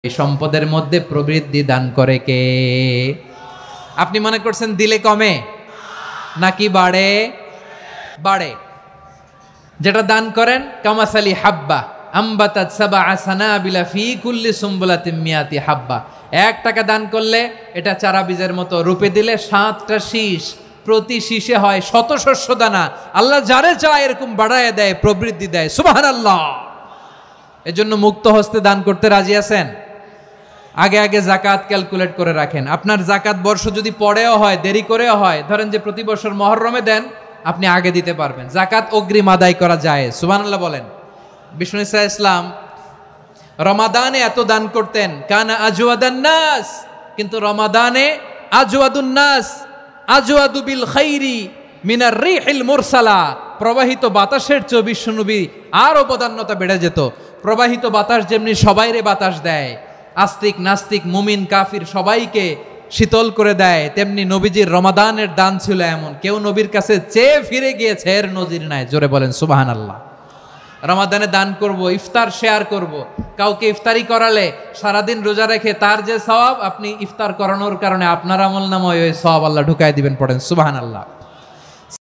এই সম্পদের মধ্যে প্রবৃদ্ধি দান করে কে? আপনি মনে করছেন দিলে কমে নাকি বাড়ে? বাড়ে। যেটা দান করেন কামাসালি হাব্বা আম্বাতাত সাবআ সানাবিলা ফি কুল্লি সুম্বুলাতিন মিয়াতি হাব্বা। 1 টাকা দান করলে এটা চারা বীজের মতো, রূপে দিলে 7টা শীষ, প্রতি শীষে হয় শত শস্য দানা। আল্লাহ যারে চায় এরকম বাড়ায় দেয়, প্রবৃদ্ধি দেয়। সুবহানাল্লাহ। এজন্য মুক্ত হস্তে দান করতে রাজি আছেন? আগে আগে জাকাত ক্যালকুলেট করে রাখেন। আপনার জাকাত বর্ষ যদি পরেও হয়, দেরি করেও হয়, ধরেন যে প্রতি বছর মুহররমে দেন, আপনি আগে দিতে পারবেন। জাকাত অগ্রিম আদায় করা যায়। সুবহানাল্লাহ বলেন। বিষ্ণু ইসা ইসলাম রমাদানে এত দান করতেন, কানা আজওয়াদান নাস, কিন্তু রমাদানে আজওয়াদুন নাস আজওয়াদু বিল খাইরি মিনার রিহিল মুরসালা। প্রবাহিত বাতাসের চেয়ে বিশ্বনবী আরো বদান্যতা বেড়ে যেত। প্রবাহিত বাতাস যেমনি সবাইরে বাতাস দেয়, আস্তিক নাস্তিক মুমিন কাফির সবাইকে শীতল করে দেয়, তেমনি নবীজির রমাদানের দান ছিল এমন, কেউ নবীর কাছে চেয়ে ফিরে গিয়েছে এর নজির নাই। জোরে বলেন সুবহানাল্লাহ। রমাদানে দান করব, ইফতার শেয়ার করব। কাউকে ইফতারি করালে সারাদিন রোজা রেখে তার যে সওয়াব, আপনি ইফতার করানোর কারণে আপনার আমল নামায় ওই সওয়াব আল্লাহ ঢুকায় দিবেন। পড়েন সুবহানাল্লাহ।